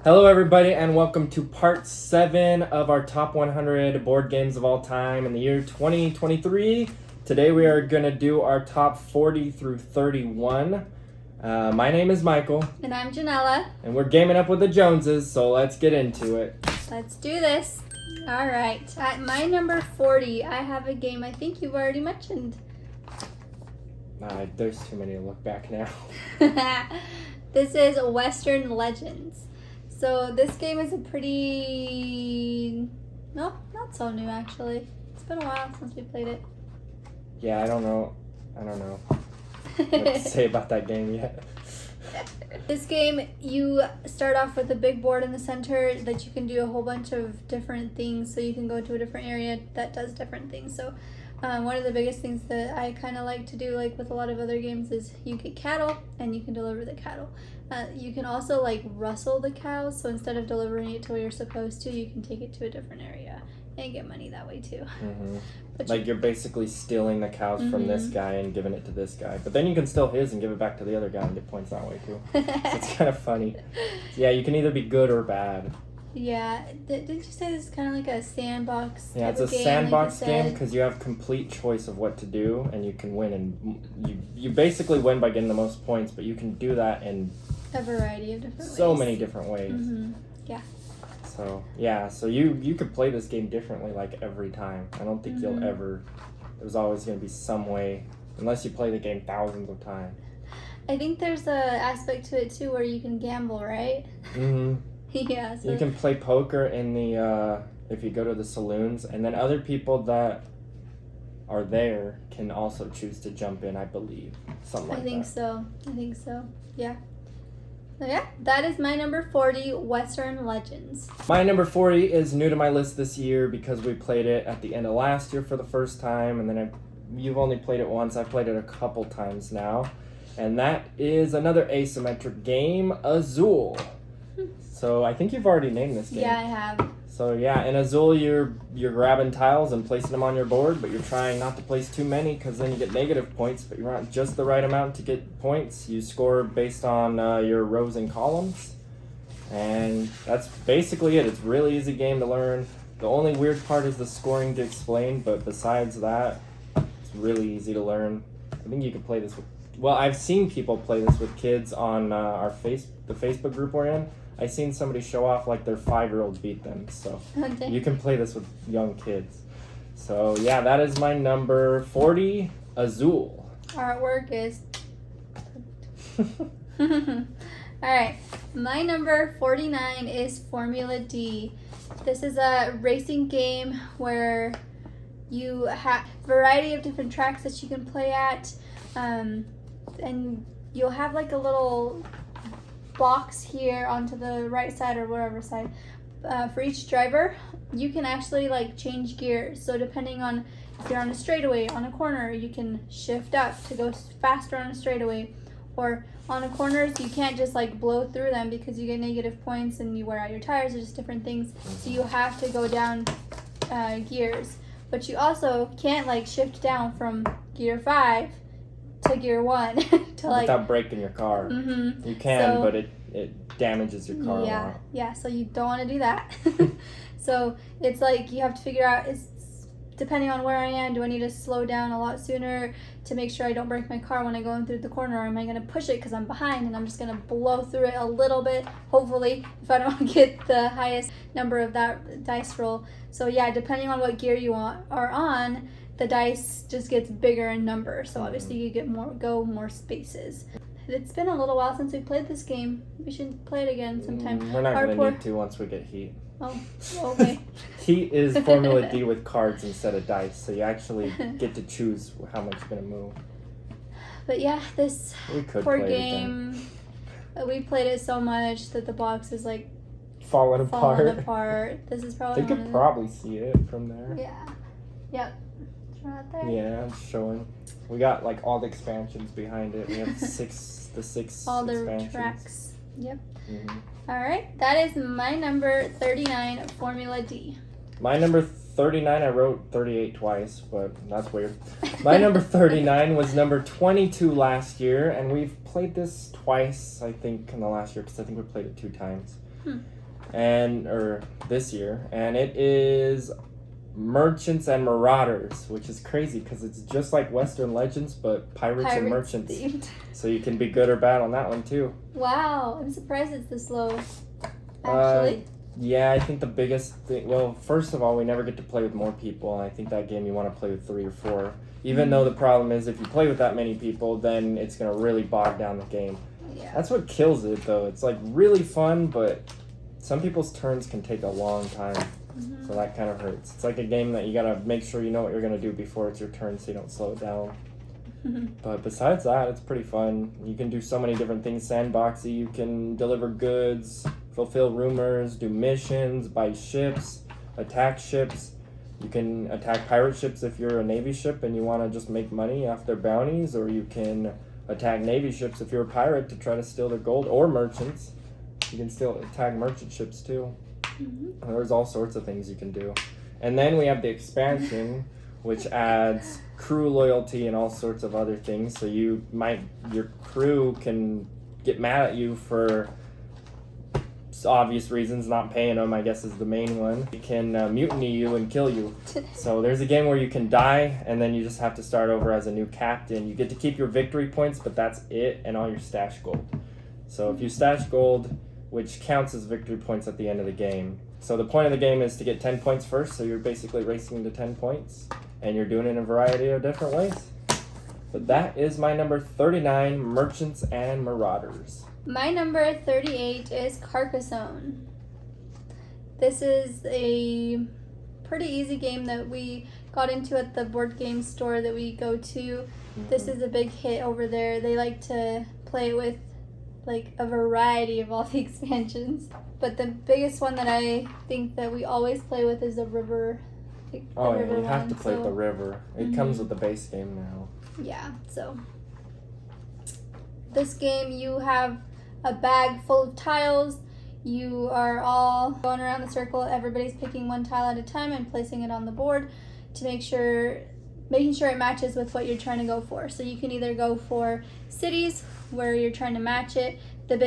Hello, everybody, and welcome to part 7 of our top 100 board games of all time in the year 2023. Today we are going to do our top 40 through 31. My name is Michael. And I'm Janela. And we're gaming up with the Joneses, so let's get into it. Let's do this. All right. At my number 40, I have a game I think you've already mentioned. There's too many to look back now. This is Western Legends. So this game is a pretty... No, not so new actually. It's been a while since we played it. Yeah, I don't know what to say about that game yet. This game, you start off with a big board in the center that you can do a whole bunch of different things. So you can go to a different area that does different things. So one of the biggest things that I kind of like to do, like with a lot of other games, is you get cattle and you can deliver the cattle. You can also like rustle the cows, so instead of delivering it to where you're supposed to, you can take it to a different area and get money that way too. Mm-hmm. Like you're basically stealing the cows from this guy and giving it to this guy. But then you can steal his and give it back to the other guy and get points that way too. So it's kind of funny. Yeah, you can either be good or bad. Yeah, didn't you say this is kind of like a sandbox? Yeah, it's a sandbox game because you have complete choice of what to do and you can win. And you basically win by getting the most points, but you can do that in a variety of different ways. So many different ways. Mm-hmm. Yeah. So, yeah, so you could play this game differently like every time. I don't think you'll ever... There's always going to be some way, unless you play the game thousands of times. I think there's a aspect to it too where you can gamble, right? Mm-hmm. Yeah. So. You can play poker in the, if you go to the saloons, and then other people that are there can also choose to jump in, I believe. Something like that. I think so. Yeah. So yeah, that is my number 40, Western Legends. My number 40 is new to my list this year because we played it at the end of last year for the first time, and then you've only played it once. I've played it a couple times now, and that is another asymmetric game, Azul. So I think you've already named this game. Yeah, I have. So yeah, in Azul you're grabbing tiles and placing them on your board, but you're trying not to place too many because then you get negative points, but you want just the right amount to get points. You score based on your rows and columns, and that's basically it. It's a really easy game to learn. The only weird part is the scoring to explain, but besides that, it's really easy to learn. I think you can play this with... Well, I've seen people play this with kids on the Facebook group we're in. I seen somebody show off like their 5-year-old beat them, so you can play this with young kids. So yeah, that is my number 40, Azul. Our artwork is... Alright, my number 49 is Formula D. This is a racing game where you have a variety of different tracks that you can play at, and you'll have like a little box here onto the right side or whatever side for each driver. You can actually like change gears, so depending on if you're on a straightaway, on a corner, you can shift up to go faster on a straightaway, or on a corners you can't just like blow through them because you get negative points and you wear out your tires or just different things, so you have to go down gears. But you also can't like shift down from gear 5 to gear 1 to like without breaking your car. Mm-hmm. You can, but it damages your car a lot. Yeah, so you don't want to do that. So it's like you have to figure out, depending on where I am, do I need to slow down a lot sooner to make sure I don't break my car when I go in through the corner, or am I going to push it because I'm behind and I'm just going to blow through it a little bit, hopefully, if I don't get the highest number of that dice roll. So yeah, depending on what gear you are on, the dice just gets bigger in number, so obviously you get more spaces. It's been a little while since we played this game. We should play it again sometime. We're not going to need to once we get Heat. Oh, okay. Heat is Formula D with cards instead of dice, so you actually get to choose how much you're going to move. But yeah, this poor game, we played it so much that the box is like falling apart. This is probably They could probably see it from there. Yeah. Yep. Right there. Yeah, it's showing. We got like all the expansions behind it. We have the six all expansions. the tracks. Yep. Mm-hmm. All right, that is my number 39, Formula D. My number 39, I wrote 38 twice, but that's weird. My number 39 was number 22 last year, and we've played this twice, I think, in the last year, because I think we played it 2 times. or this year, and it is Merchants and Marauders, which is crazy because it's just like Western Legends, but pirates and merchants. Themed. So you can be good or bad on that one too. Wow, I'm surprised it's this low. Actually. Yeah, I think the biggest thing. Well, first of all, we never get to play with more people. I think that game you want to play with 3 or 4. Even though the problem is if you play with that many people, then it's gonna really bog down the game. Yeah. That's what kills it, though. It's like really fun, but some people's turns can take a long time. So that kind of hurts. It's like a game that you gotta make sure you know what you're gonna do before it's your turn so you don't slow it down. But besides that, it's pretty fun. You can do so many different things. Sandboxy, you can deliver goods, fulfill rumors, do missions, buy ships, attack ships. You can attack pirate ships if you're a Navy ship and you want to just make money off their bounties, or you can attack Navy ships if you're a pirate to try to steal their gold, or merchants. You can still attack merchant ships too. There's all sorts of things you can do. And then we have the expansion, which adds crew loyalty and all sorts of other things. So your crew can get mad at you for obvious reasons, not paying them, I guess, is the main one. It can mutiny you and kill you. So there's a game where you can die, and then you just have to start over as a new captain. You get to keep your victory points, but that's it, and all your stash gold. So if you stash gold, which counts as victory points at the end of the game. So the point of the game is to get 10 points first, so you're basically racing to 10 points, and you're doing it in a variety of different ways. But that is my number 39, Merchants and Marauders. My number 38 is Carcassonne. This is a pretty easy game that we got into at the board game store that we go to. This is a big hit over there. They like to play with like a variety of all the expansions. But the biggest one that I think that we always play with is the river. You have to play the river. It comes with the base game now. Yeah, so this game you have a bag full of tiles. You are all going around the circle. Everybody's picking one tile at a time and placing it on the board to making sure it matches with what you're trying to go for. So you can either go for cities where you're trying to match it. The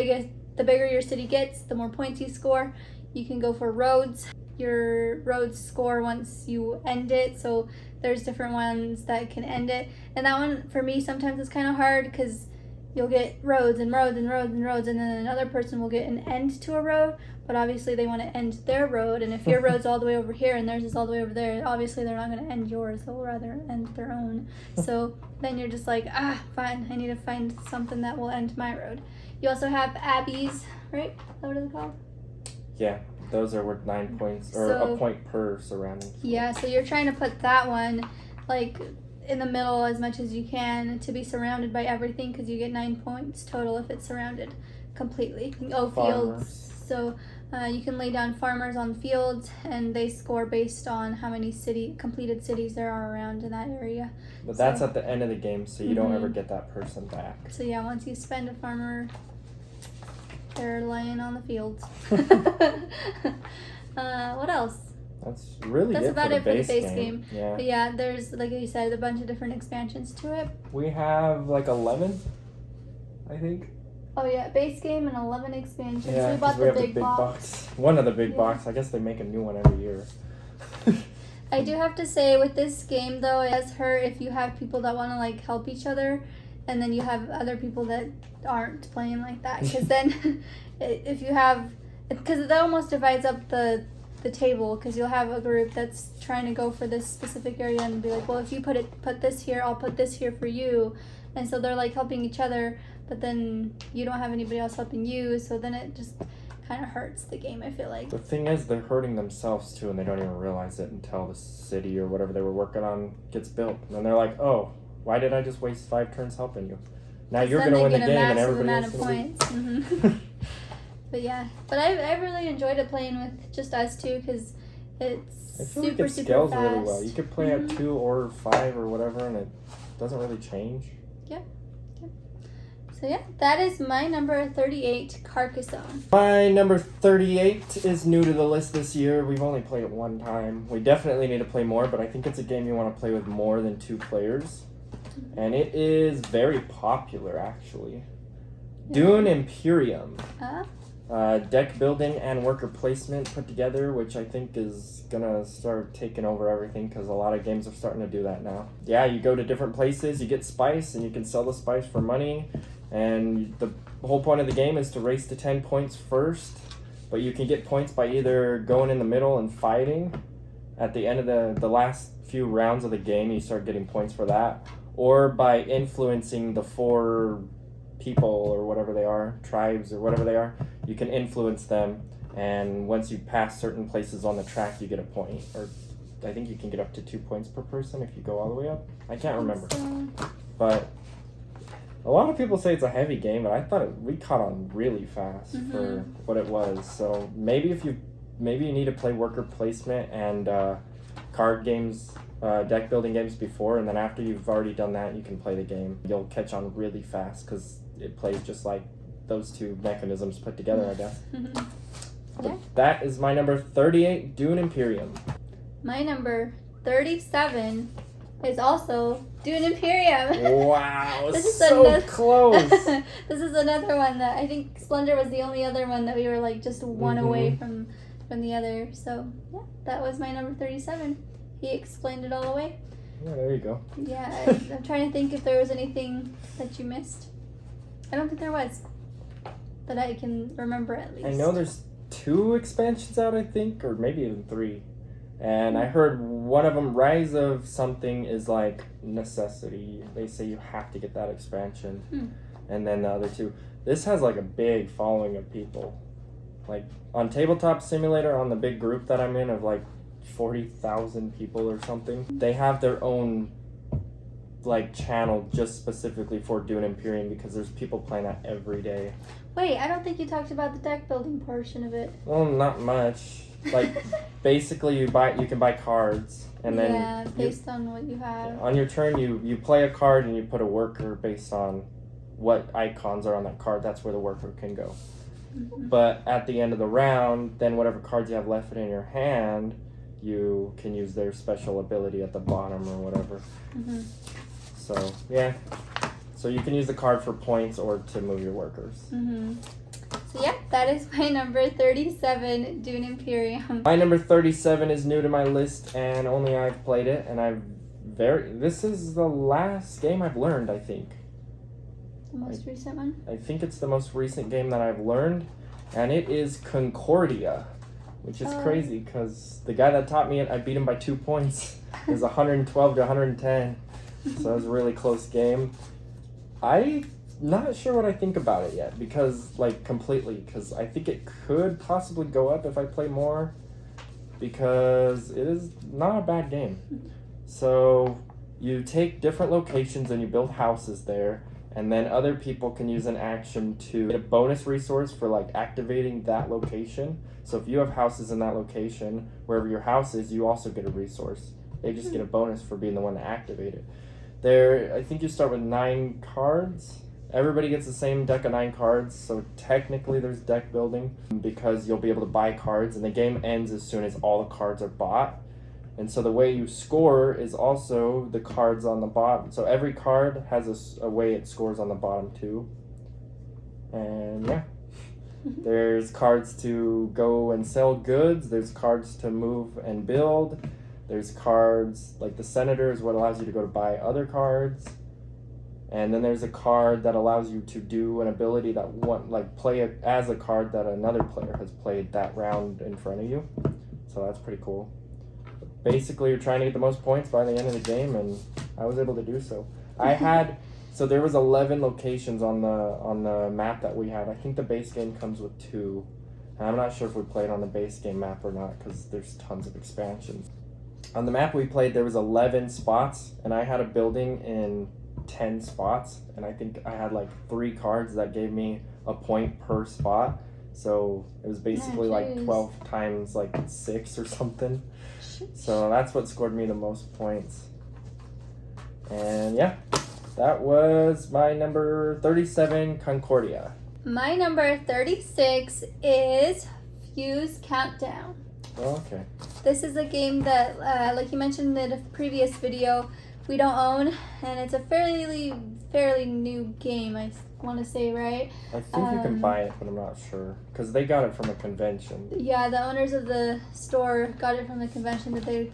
bigger your city gets, the more points you score. You can go for roads. Your roads score once you end it. So there's different ones that can end it. And that one for me sometimes is kind of hard because you'll get roads and roads and roads and roads, and then another person will get an end to a road, but obviously they want to end their road, and if your road's all the way over here and theirs is all the way over there, obviously they're not going to end yours, they'll rather end their own. So then you're just like, fine, I need to find something that will end my road. You also have abbeys, right? Is that what it's called? Yeah, those are worth 9 points, or a point per surrounding. Yeah, so you're trying to put that one, like, in the middle as much as you can to be surrounded by everything, because you get 9 points total if it's surrounded completely. Fields. So you can lay down farmers on fields, and they score based on how many completed cities there are around in that area. But that's at the end of the game, so you don't ever get that person back. So yeah, once you spend a farmer, they're laying on the fields. What else? That's about it for the base game. Yeah. But yeah, there's, like you said, a bunch of different expansions to it. We have like 11, I think. Oh yeah, base game and 11 expansions. Yeah, we bought we the have big box. One of the big box. I guess they make a new one every year. I do have to say, with this game though, it does hurt if you have people that want to like help each other, and then you have other people that aren't playing like that. Because then, if you have, because that almost divides up the table, because you'll have a group that's trying to go for this specific area and be like, well, if you put this here, I'll put this here for you, and so they're like helping each other, but then you don't have anybody else helping you, so then it just kind of hurts the game, I feel like. The thing is, they're hurting themselves too, and they don't even realize it until the city or whatever they were working on gets built, and they're like, oh, why did I just waste 5 turns helping you? Now you're going to win the game and everybody else is going to lose. But yeah, but I really enjoyed it playing with just us two, because it's super fast. Scales really well. You could play at 2 or 5 or whatever, and it doesn't really change. Yep. So yeah, that is my number 38, Carcassonne. My number 38 is new to the list this year. We've only played it one time. We definitely need to play more, but I think it's a game you want to play with more than 2 players. And it is very popular, actually. Yeah. Dune Imperium. deck building and worker placement put together, which I think is gonna start taking over everything because a lot of games are starting to do that now. Yeah, you go to different places, you get spice, and you can sell the spice for money. And the whole point of the game is to race to 10 points first, but you can get points by either going in the middle and fighting. At the end of the last few rounds of the game, you start getting points for that, or by influencing the 4 people or whatever they are, tribes or whatever they are. You can influence them, and once you pass certain places on the track, you get a point. Or I think you can get up to 2 points per person if you go all the way up. I can't remember. But a lot of people say it's a heavy game, but I thought we caught on really fast for what it was. So maybe you need to play worker placement and card games, deck building games before, and then after you've already done that, you can play the game. You'll catch on really fast because it plays just like those 2 mechanisms put together, I guess. Yeah. That is my number 38, Dune Imperium. My number 37 is also Dune Imperium. Wow, This is so close. This is another one that I think Splendor was the only other one that we were like just one away from the other. So yeah, that was my number 37. He explained it all away. Yeah, there you go. Yeah, I'm trying to think if there was anything that you missed. I don't think there was, that I can remember at least. I know there's 2 expansions out, I think, or maybe even 3. And I heard one of them, Rise of something, is like necessity. They say you have to get that expansion. And then the other 2. This has like a big following of people. Like on Tabletop Simulator, on the big group that I'm in of like 40,000 people or something, they have their own like channel just specifically for Dune Imperium because there's people playing that every day. Wait, I don't think you talked about the deck building portion of it. Well, not much. Like basically you can buy cards, and then based on what you have. On your turn you play a card and you put a worker based on what icons are on that card. That's where the worker can go. But at the end of the round, then whatever cards you have left in your hand, you can use their special ability at the bottom or whatever. So yeah, so you can use the card for points or to move your workers. So yeah, that is my number 37, Dune Imperium. My number 37 is new to my list, and only I've played it, and this is the last game I've learned, I think. The most recent one? I think it's the most recent game that I've learned, and it is Concordia, which is crazy because the guy that taught me it, I beat him by 2 points. It was 112 to 110, so it was a really close game. I'm not sure what I think about it yet because I think it could possibly go up if I play more because it is not a bad game. So you take different locations and you build houses there, and then other people can use an action to get a bonus resource for like activating that location. So if you have houses in that location, wherever your house is, you also get a resource. They just get a bonus for being the one to activate it. I think you start with 9 cards. Everybody gets the same deck of 9 cards, so technically there's deck building because you'll be able to buy cards, and the game ends as soon as all the cards are bought. And so the way you score is also the cards on the bottom. So every card has a way it scores on the bottom too. And yeah, there's cards to go and sell goods. There's cards to move and build. There's cards, like the Senator is what allows you to go to buy other cards. And then there's a card that allows you to do an ability that play as a card that another player has played that round in front of you. So that's pretty cool. Basically, you're trying to get the most points by the end of the game, and I was able to do so. So there was 11 locations on the map that we had. I think the base game comes with 2. And I'm not sure if we played on the base game map or not because there's tons of expansions. On the map we played, there was 11 spots, and I had a building in 10 spots, and I think I had like 3 cards that gave me a point per spot. So it was basically like 12 times like 6 or something. So that's what scored me the most points. And yeah, that was my number 37, Concordia. My number 36 is Fuse Countdown. Okay. This is a game that, like you mentioned in the previous video, we don't own, and it's a fairly fairly new game, I want to say, right? I think you can buy it, but I'm not sure. Because they got it from a convention. Yeah, the owners of the store got it from the convention that they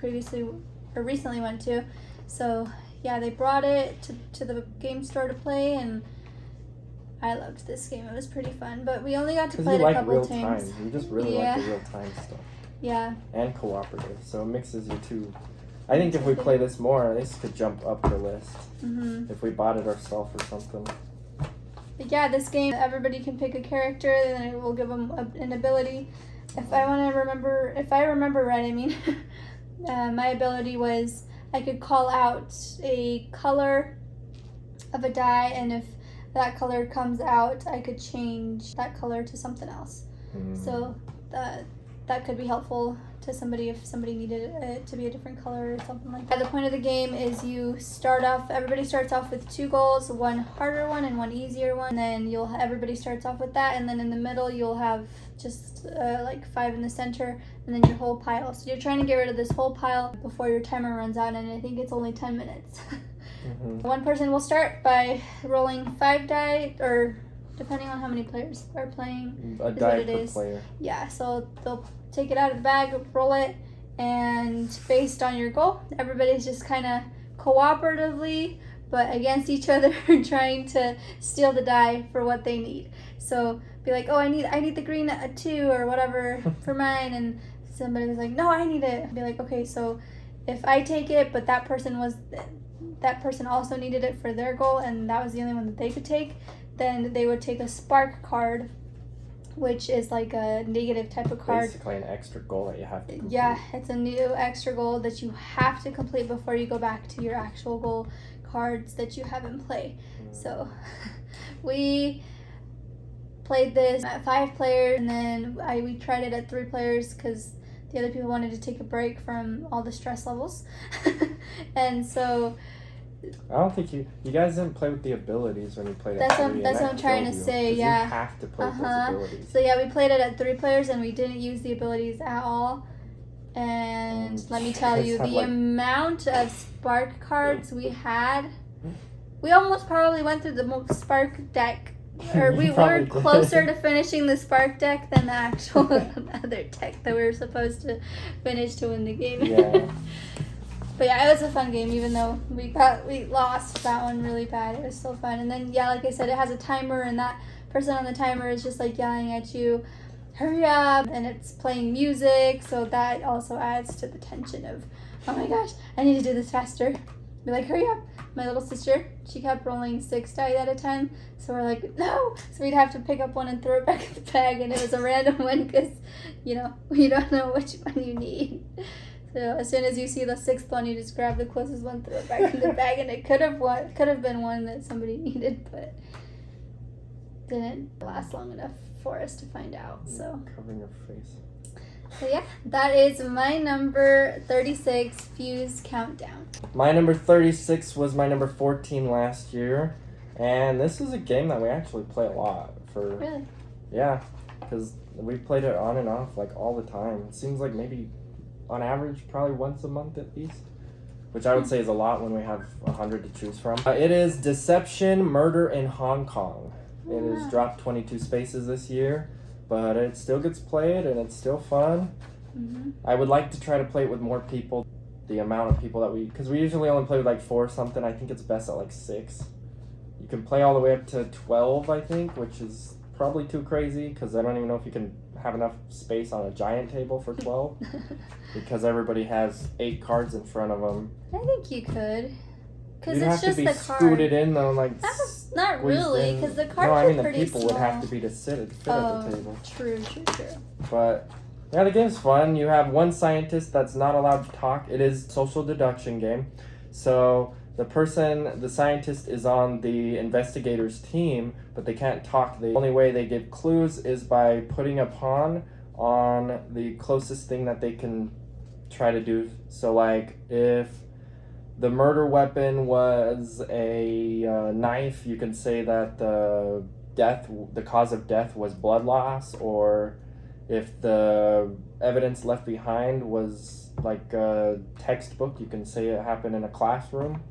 recently went to. So, yeah, they brought it to the game store to play, and I loved this game. It was pretty fun, but we only got to play it a couple times. You just really like the real time stuff. Yeah. And cooperative, so it mixes your two. I think if we play this more, this could jump up the list. If we bought it ourselves or something. But yeah, this game, everybody can pick a character, and then it will give them an ability. If I remember right, I mean, my ability was I could call out a color of a die, and if that color comes out, I could change that color to something else. So that could be helpful to somebody if somebody needed it to be a different color or something like that. The point of the game is everybody starts off with 2 goals, one harder one and one easier one. And then everybody starts off with that, and then in the middle you'll have just like 5 in the center, and then your whole pile. So you're trying to get rid of this whole pile before your timer runs out, and I think it's only 10 minutes. One person will start by rolling 5 die, or depending on how many players are playing. A die per player. Yeah, so they'll take it out of the bag, roll it, and based on your goal, everybody's just kind of cooperatively, but against each other, trying to steal the die for what they need. So be like, oh, I need the green 2 or whatever for mine, and somebody was like, no, I need it. Be like, okay, so if I take it, but that person also needed it for their goal, and that was the only one that they could take, then they would take a spark card, which is like a negative type of card. Basically an extra goal that you have to complete. Yeah, it's a new extra goal that you have to complete before you go back to your actual goal cards that you have in play. So we played this at 5 players, and then we tried it at 3 players because the other people wanted to take a break from all the stress levels. And so I don't think you guys didn't play with the abilities when you played that's at 3. That's what I'm trying to say. Yeah, you have to play with those abilities. So yeah, we played it at 3 players, and we didn't use the abilities at all. And let me tell you, the amount of spark cards we had, we almost probably went through the spark deck, or we were closer to finishing the spark deck than the actual other deck that we were supposed to finish to win the game. Yeah. But yeah, it was a fun game, even though we lost that one really bad. It was still fun. And then, yeah, like I said, it has a timer, and that person on the timer is just like yelling at you, hurry up, and it's playing music, so that also adds to the tension of, oh my gosh, I need to do this faster. Be like, hurry up. My little sister, she kept rolling 6 die at a time, so we're like, no. So we'd have to pick up one and throw it back in the bag, and it was a random one because, you don't know which one you need. So as soon as you see the 6th one, you just grab the closest one, throw it back in the bag, and it could have been one that somebody needed, but didn't last long enough for us to find out. So covering your face. So yeah, that is my number 36 Fuse Countdown. My number 36 was my number 14 last year, and this is a game that we actually play a lot for. Really? Yeah, because we played it on and off like all the time. It seems like maybe on average probably once a month at least, which I would say is a lot when we have 100 to choose from. It is Deception Murder in Hong Kong. It has dropped 22 spaces this year, but it still gets played and it's still fun. I would like to try to play it with more people. The amount of people that because we usually only play with like 4 or something. I think it's best at like 6. You can play all the way up to 12, I think, which is probably too crazy because I don't even know if you can have enough space on a giant table for 12 because everybody has 8 cards in front of them. I think you could. Because You'd it's have just to be the card. scooted in though, like not really, because the cards no, I mean are pretty the people small. would have to be to fit at the table. True. But yeah, the game's fun. You have one scientist that's not allowed to talk. It is a social deduction game. So the scientist is on the investigator's team, but they can't talk. The only way they give clues is by putting a pawn on the closest thing that they can try to do. So like if the murder weapon was a knife, you can say that the cause of death was blood loss, or if the evidence left behind was like a textbook, you can say it happened in a classroom.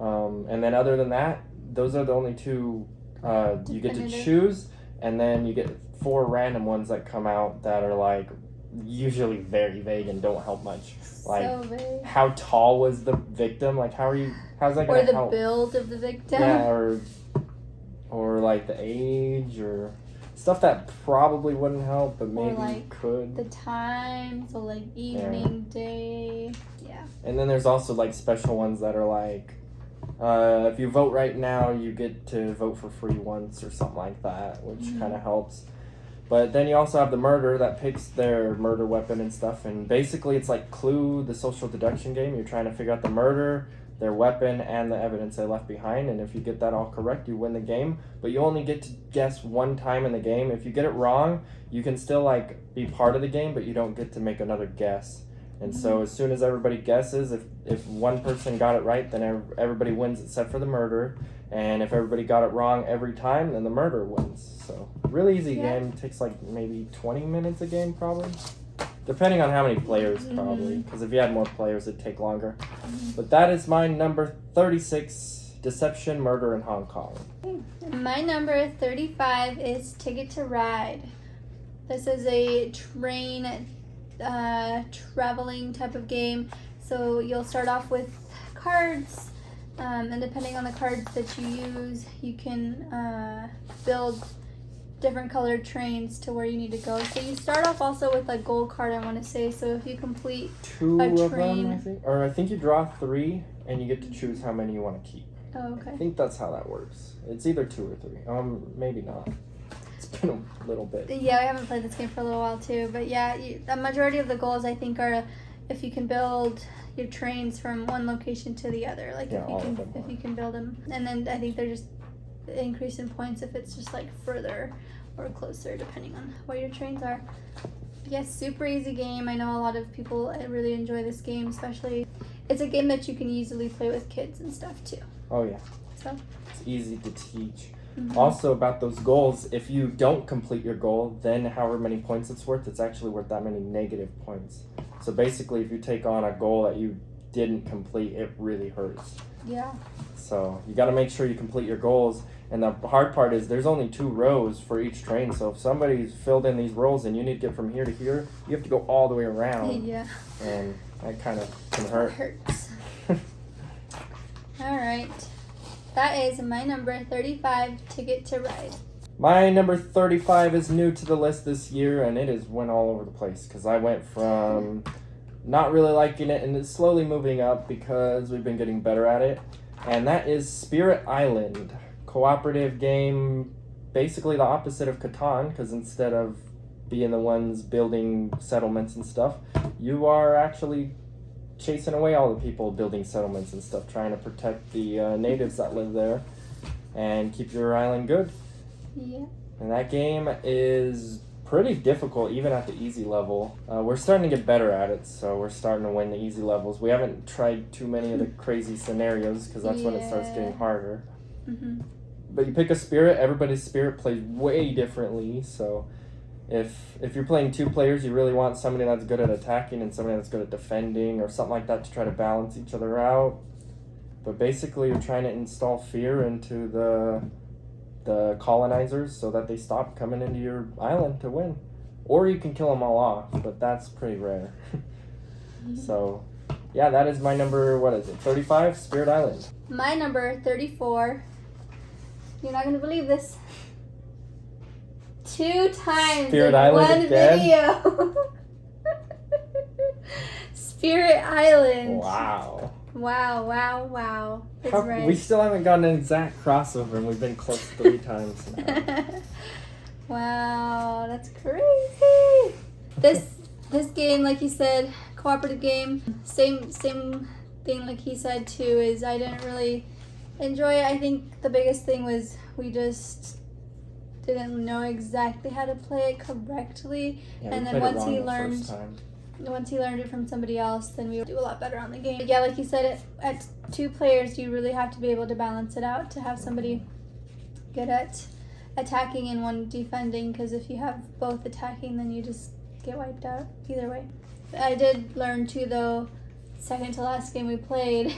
And then other than that, those are the only two you get to Definitive. choose, and then you get 4 random ones that come out that are like usually very vague and don't help much. Like, so vague. how tall was the victim? Like, how's that Or gonna the help? build of the victim. Yeah, or like the age, or stuff that probably wouldn't help, but maybe like could. The time, so like evening, day. Yeah. And then there's also like special ones that are like, if you vote right now, you get to vote for free once or something like that, which kind of helps. But then you also have the murder that picks their murder weapon and stuff. And basically it's like Clue, the social deduction game. You're trying to figure out the murder, their weapon, and the evidence they left behind. And if you get that all correct, you win the game. But you only get to guess one time in the game. If you get it wrong, you can still like be part of the game, but you don't get to make another guess. And so as soon as everybody guesses, if one person got it right, then everybody wins except for the murderer. And if everybody got it wrong every time, then the murderer wins. So really easy game. It takes like maybe 20 minutes a game probably. Depending on how many players probably. Because if you had more players, it'd take longer. But that is my number 36, Deception, Murder in Hong Kong. My number 35 is Ticket to Ride. This is a train traveling type of game. So you'll start off with cards, and depending on the cards that you use, you can build different colored trains to where you need to go. So you start off also with a gold card, I want to say. So if you complete 2 a of train, them, I think. Or I think you draw 3 and you get to choose how many you want to keep. Oh, okay. I think that's how that works. It's either 2 or 3. Maybe not. It's been a little bit. Yeah, I haven't played this game for a little while too. But yeah, the majority of the goals I think are if you can build your trains from one location to the other. Like Yeah, if you can build them, and then I think they're just increase in points if it's just like further or closer depending on where your trains are. Yes, super easy game. I know a lot of people really enjoy this game, especially it's a game that you can easily play with kids and stuff too. Oh yeah. So it's easy to teach. Also about those goals, if you don't complete your goal, then however many points it's worth, it's actually worth that many negative points. So basically if you take on a goal that you didn't complete, it really hurts. Yeah. So you got to make sure you complete your goals. And the hard part is there's only 2 rows for each train. So if somebody's filled in these rows and you need to get from here to here, you have to go all the way around. Yeah. And that kind of can hurt. It hurts. All right. That is my number 35, Ticket to Ride. My number 35 is new to the list this year, and it is went all over the place because I went from not really liking it and it's slowly moving up because we've been getting better at it. And that is Spirit Island. Cooperative game, basically the opposite of Catan, because instead of being the ones building settlements and stuff, you are actually chasing away all the people building settlements and stuff, trying to protect the natives that live there and keep your island good. Yeah. And that game is pretty difficult, even at the easy level. We're starting to get better at it, so we're starting to win the easy levels. We haven't tried too many of the crazy scenarios, because that's when it starts getting harder. But you pick a spirit, everybody's spirit plays way differently, so if you're playing 2 players, you really want somebody that's good at attacking and somebody that's good at defending or something like that to try to balance each other out. But basically you're trying to install fear into the colonizers so that they stop coming into your island to win. Or you can kill them all off, but that's pretty rare. So yeah, that is my number, 35, Spirit Island. My number 34, you're not going to believe this, 2 times Spirit in Island one again? video. Spirit Island. Wow. Wow. It's right. We still haven't gotten an exact crossover and we've been close 3 times now. Wow, that's crazy. This game, like you said, cooperative game, same thing like he said too, is I didn't really enjoy it. I think the biggest thing was we just didn't know exactly how to play it correctly. Yeah, and then once he learned it from somebody else, then we would do a lot better on the game. But yeah, like you said, at 2 players, you really have to be able to balance it out to have somebody good at attacking and one defending, because if you have both attacking, then you just get wiped out either way. I did learn too, though, second to last game we played,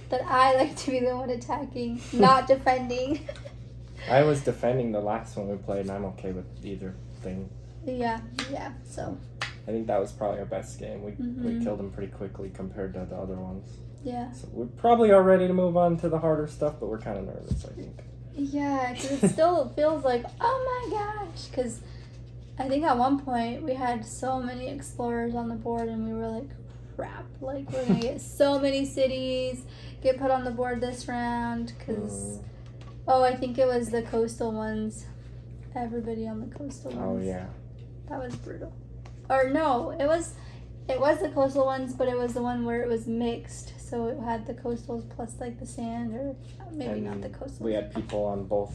that I like to be the one attacking, not defending. I was defending the last one we played, and I'm okay with either thing. Yeah, so. I think that was probably our best game. We killed them pretty quickly compared to the other ones. Yeah. So we probably are ready to move on to the harder stuff, but we're kind of nervous, I think. Yeah, because it still feels like, oh my gosh, because I think at one point we had so many explorers on the board and we were like, crap, like we're going to get so many cities get put on the board this round because, I think it was the coastal ones. Everybody on the coastal ones. Oh, yeah. That was brutal. Or no, it was the coastal ones, but it was the one where it was mixed. So it had the coastals plus like the sand, or maybe not the coastals. We had people on both,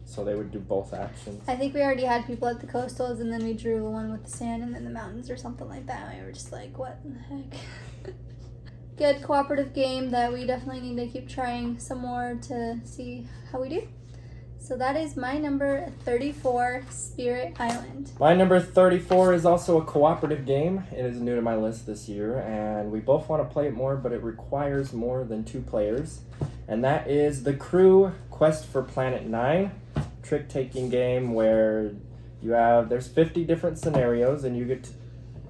so they would do both actions. I think we already had people at the coastals, and then we drew one with the sand and then the mountains or something like that. And we were just like, what in the heck? Good cooperative game that we definitely need to keep trying some more to see how we do. So that is my number 34, Spirit Island. My number 34 is also a cooperative game. It is new to my list this year, and we both want to play it more, but it requires more than 2 players. And that is The Crew Quest for Planet 9, trick-taking game where there's 50 different scenarios, and you get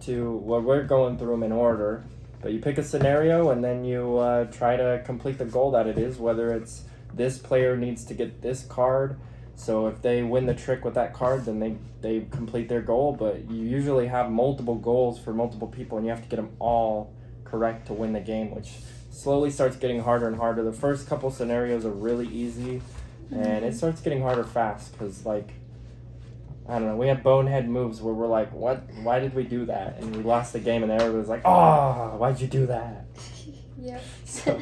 we're going through them in order, but you pick a scenario, and then you try to complete the goal that it is, whether it's this player needs to get this card, so if they win the trick with that card, then they complete their goal, but you usually have multiple goals for multiple people, and you have to get them all correct to win the game, which slowly starts getting harder and harder. The first couple scenarios are really easy, and it starts getting harder fast, because, like, I don't know, we had bonehead moves where we're like, what? Why did we do that? And we lost the game, and everybody was like, oh, why'd you do that? Yep. So,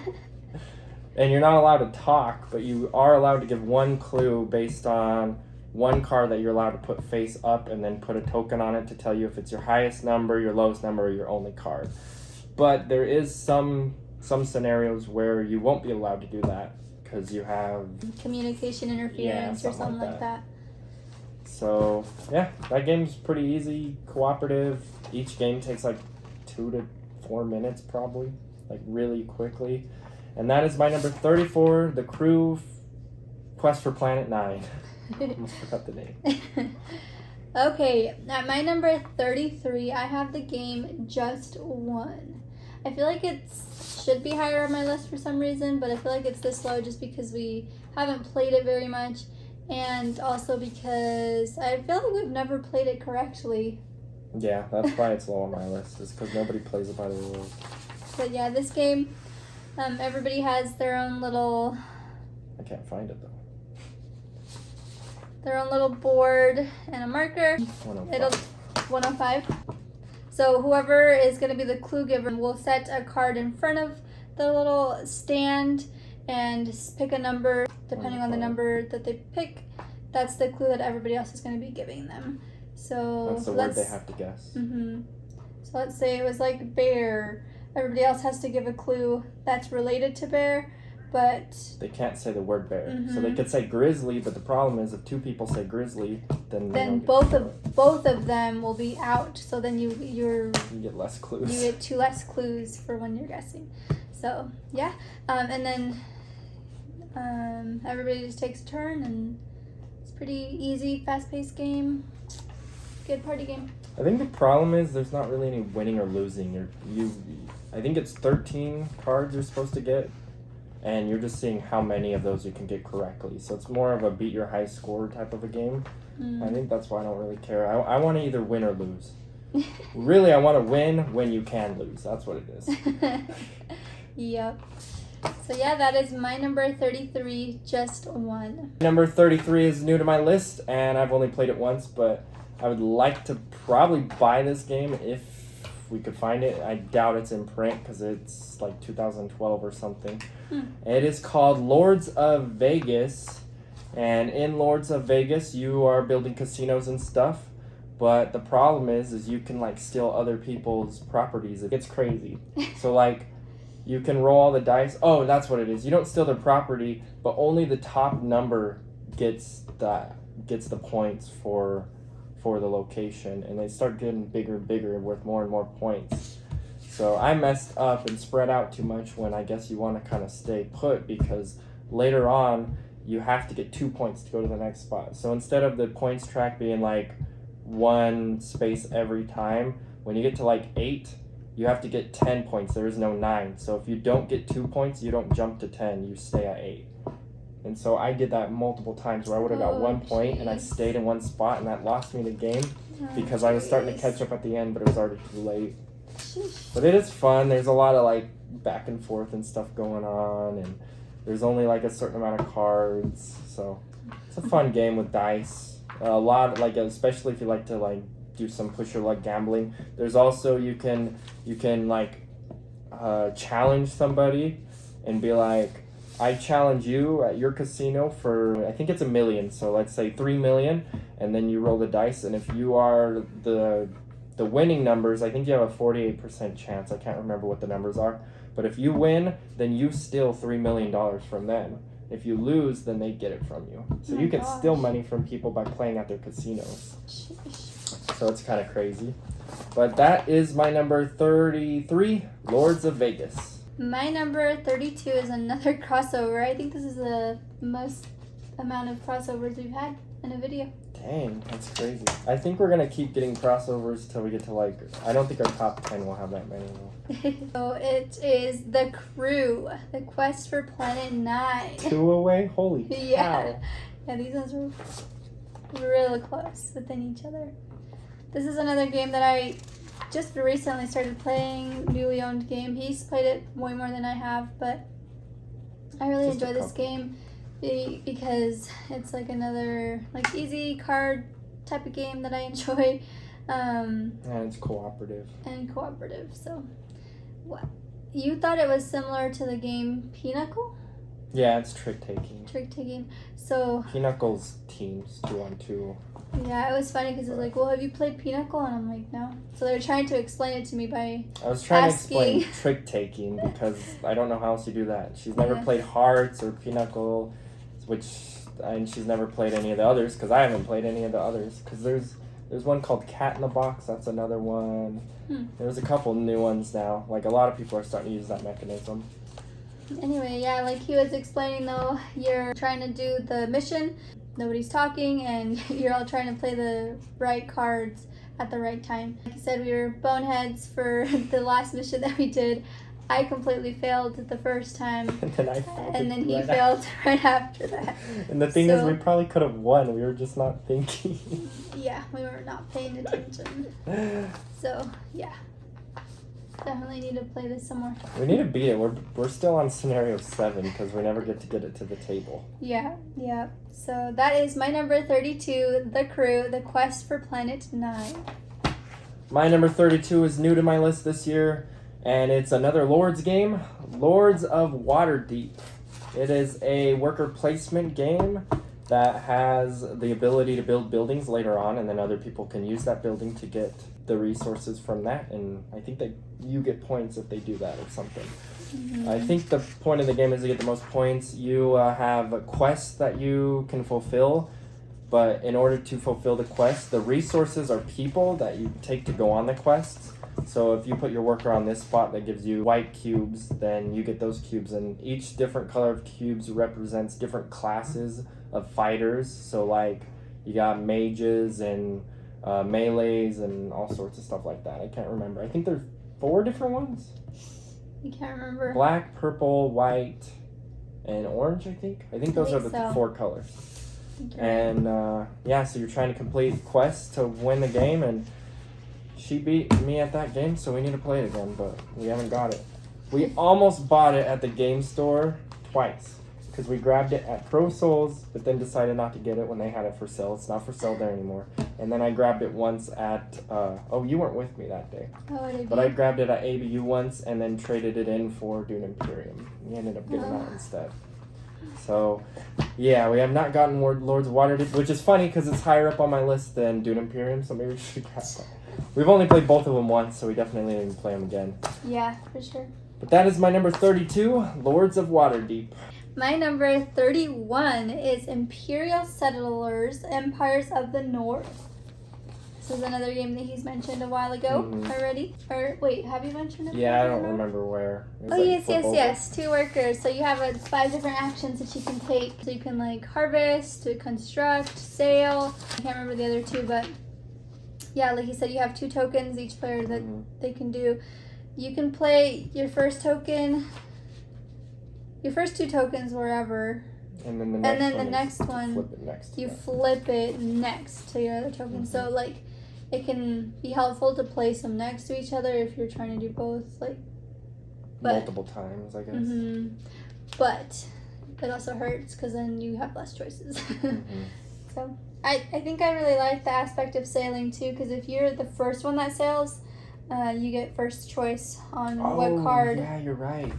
and you're not allowed to talk, but you are allowed to give one clue based on one card that you're allowed to put face up and then put a token on it to tell you if it's your highest number, your lowest number, or your only card. But there is some scenarios where you won't be allowed to do that because you have communication interference or something like that. So, yeah, that game's pretty easy, cooperative. Each game takes like 2 to 4 minutes probably, like really quickly. And that is my number 34, The Crew Quest for Planet 9. I almost forgot the name. Okay, at my number 33, I have the game Just One. I feel like it should be higher on my list for some reason, but I feel like it's this low just because we haven't played it very much, and also because I feel like we've never played it correctly. Yeah, that's why it's low on my list, is because nobody plays it by the rules. But yeah, this game, everybody has their own little... I can't find it, though. Their own little board and a marker. 105. So whoever is going to be the clue giver will set a card in front of the little stand and pick a number. Depending on the number that they pick, that's the clue that everybody else is going to be giving them. So that's the word they have to guess. So let's say it was like bear. Everybody else has to give a clue that's related to bear, but they can't say the word bear. So they could say grizzly, but the problem is if 2 people say grizzly, then both of them will be out. So then you get less clues. You get 2 less clues for when you're guessing. So yeah, and then everybody just takes a turn, and it's pretty easy, fast-paced game. Good party game. I think the problem is there's not really any winning or losing. I think it's 13 cards you're supposed to get, and you're just seeing how many of those you can get correctly. So it's more of a beat your high score type of a game. I think that's why I don't really care. I want to either win or lose. Really, I want to win when you can lose. That's what it is. Yep. So yeah, that is my number 33, Just One. Number 33 is new to my list, and I've only played it once, but I would like to probably buy this game if we could find it. I doubt it's in print because it's like 2012 or something. It is called Lords of Vegas, and in Lords of Vegas you are building casinos and stuff, but the problem is you can like steal other people's properties. It gets crazy. So like you can roll all the dice. Oh, that's what it is. You don't steal their property, but only the top number gets the points for the location, and they start getting bigger and bigger and worth more and more points. So I messed up and spread out too much when I guess you want to kind of stay put, because later on you have to get 2 points to go to the next spot. So instead of the points track being like one space every time, when you get to like 8, you have to get 10 points. There is no 9. So if you don't get 2 points, you don't jump to 10. You stay at 8. And so I did that multiple times where I would have got 1 point and I stayed in one spot, and that lost me the game because I was starting to catch up at the end, but it was already too late. But it is fun. There's a lot of like back and forth and stuff going on, and there's only like a certain amount of cards. So it's a fun game with dice. A lot, like, especially if you like to like do some push your luck gambling. There's also you can like challenge somebody and be like, I challenge you at your casino for, I think it's $1 million. So let's say 3 million, and then you roll the dice, and if you are the winning numbers, I think you have a 48% chance. I can't remember what the numbers are, but if you win, then you steal $3 million from them. If you lose, then they get it from you. So you can steal money from people by playing at their casinos. So it's kind of crazy. But that is my number 33, Lords of Vegas. My number 32 is another crossover. I think this is the most amount of crossovers we've had in a video. Dang, that's crazy. I think we're going to keep getting crossovers till we get to like, I don't think our top 10 will have that many. So it is The Crew, The Quest for Planet 9. 2 away? Holy cow. Yeah, these ones were really close within each other. This is another game that I just recently started playing, newly owned game. He's played it way more than I have, but I really enjoy this game because it's like another like easy card type of game that I enjoy. And it's cooperative. So, what? You thought it was similar to the game Pinochle? Yeah, it's trick taking. So Pinocle's teams, 2-on-2. Yeah, it was funny because it was like, well, have you played Pinochle? And I'm like, no. So they were trying to explain it to me by I was trying asking. to explain trick taking because I don't know how else you do that. She's never played Hearts or Pinochle, and she's never played any of the others because I haven't played any of the others. Because there's one called Cat in the Box. That's another one. There's a couple new ones now. Like, a lot of people are starting to use that mechanism. Anyway, yeah, like he was explaining though, you're trying to do the mission, nobody's talking, and you're all trying to play the right cards at the right time. Like I said, we were boneheads for the last mission that we did. I completely failed the first time, and then he failed right after that. And the thing is, we probably could have won. We were just not thinking. Yeah, we were not paying attention. So, yeah. Definitely need to play this some more. We need to beat it. We're still on scenario 7 because we never get to get it to the table. Yeah. So that is my number 32, The Crew, The Quest for Planet 9. My number 32 is new to my list this year, and it's another Lords game, Lords of Waterdeep. It is a worker placement game that has the ability to build buildings later on, and then other people can use that building to get the resources from that, and I think that you get points if they do that or something. I think the point of the game is to get the most points. You have quests that you can fulfill, but in order to fulfill the quest, the resources are people that you take to go on the quests. So if you put your worker on this spot that gives you white cubes, then you get those cubes, and each different color of cubes represents different classes of fighters. So like you got mages and melees and all sorts of stuff like that. I can't remember. I think there's 4 different ones. You can't remember. Black, purple, white, and orange, I think. I think those are the 4 colors. And so you're trying to complete quests to win the game, and she beat me at that game, so we need to play it again, but we haven't got it. We almost bought it at the game store twice, because we grabbed it at Pro Souls, but then decided not to get it when they had it for sale. It's not for sale there anymore. And then I grabbed it once at, you weren't with me that day. But I grabbed it at ABU once and then traded it in for Dune Imperium. We ended up getting that instead. So, yeah, we have not gotten Lords of Waterdeep, which is funny because it's higher up on my list than Dune Imperium, so maybe we should grab that. We've only played both of them once, so we definitely need to play them again. Yeah, for sure. But that is my number 32, Lords of Waterdeep. My number 31 is Imperial Settlers, Empires of the North. This is another game that he's mentioned a while ago already. Or wait, have you mentioned it? Yeah, I don't remember where. Oh, yes. 2 workers. So you have 5 different actions that you can take. So you can like harvest, to construct, sail. I can't remember the other 2, but yeah, like he said, you have 2 tokens each player that they can do. You can play your first 2 tokens wherever. And then the next one, you flip it next to your other token. So like it can be helpful to place them next to each other if you're trying to do both, like multiple times, I guess. But it also hurts because then you have less choices. So I think I really like the aspect of sailing too, because if you're the first one that sails, you get first choice on what card. Yeah, you're right.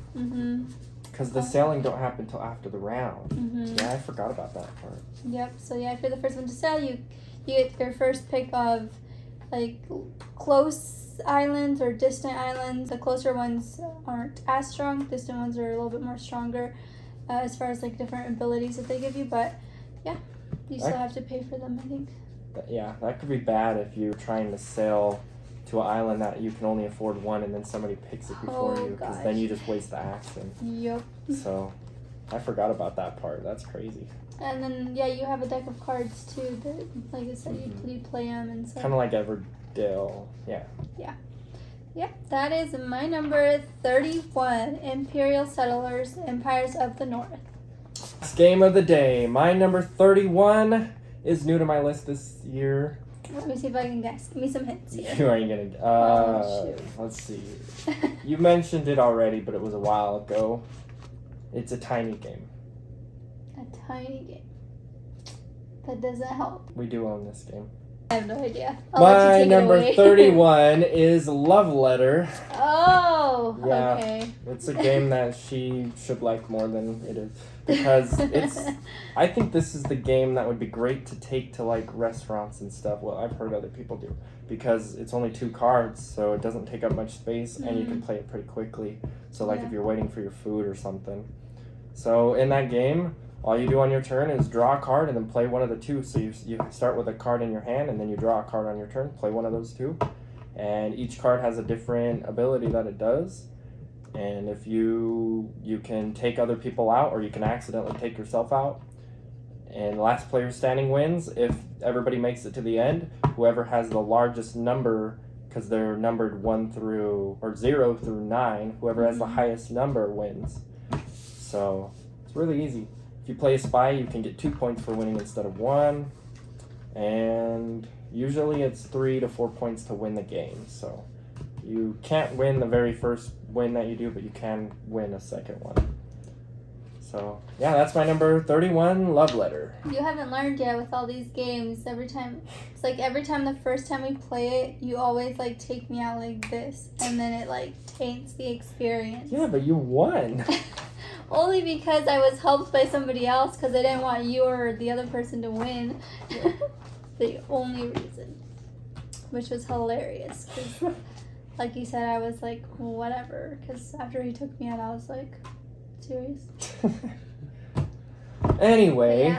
Because the sailing don't happen until after the round. Yeah, I forgot about that part. Yep. So yeah, if you're the first one to sail, you get your first pick of like close islands or distant islands. The closer ones aren't as strong. Distant ones are a little bit more stronger as far as like different abilities that they give you. But yeah, you still have to pay for them, I think. Yeah, that could be bad if you're trying to sail to an island that you can only afford one, and then somebody picks it before you, because then you just waste the action. Yep. So I forgot about that part. That's crazy. And then yeah, you have a deck of cards too that, like I said, you play them and stuff. Kind of like Everdale. Yeah. Yeah, that is my number 31. Imperial Settlers, Empires of the North. Last game of the day. My number 31 is new to my list this year. Let me see if I can guess. Give me some hints here. You ain't gonna. Let's see. You mentioned it already, but it was a while ago. It's a tiny game. A tiny game. That doesn't help. We do own this game. I have no idea. I'll let you take number it away. 31 is Love Letter. Oh, yeah, okay. It's a game that she should like more than it is. Because I think this is the game that would be great to take to like restaurants and stuff. Well, I've heard other people do. Because it's only 2 cards, so it doesn't take up much space, and you can play it pretty quickly. So like if you're waiting for your food or something. So in that game, all you do on your turn is draw a card and then play one of the 2. So you start with a card in your hand, and then you draw a card on your turn, play one of those 2. And each card has a different ability that it does. And if you can take other people out, or you can accidentally take yourself out. And the last player standing wins. If everybody makes it to the end, whoever has the largest number, because they're numbered 0 through 9, whoever has the highest number wins. So it's really easy. If you play a spy, you can get 2 points for winning instead of 1. And usually it's 3 to 4 points to win the game. So you can't win the very first win that you do, but you can win a second one. So yeah, that's my number 31, Love Letter. You haven't learned yet with all these games. Every time the first time we play it, you always like take me out like this, and then it like taints the experience. Yeah, but you won. Only because I was helped by somebody else, because I didn't want you or the other person to win. The only reason. Which was hilarious. Because, like you said, I was like, whatever. Because after he took me out, I was like, serious? Anyway,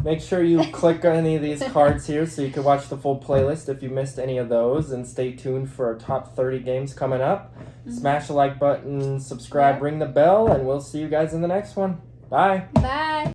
make sure you click on any of these cards here so you can watch the full playlist if you missed any of those. And stay tuned for our top 30 games coming up. Smash the like button, subscribe, ring the bell, and we'll see you guys in the next one. Bye. Bye.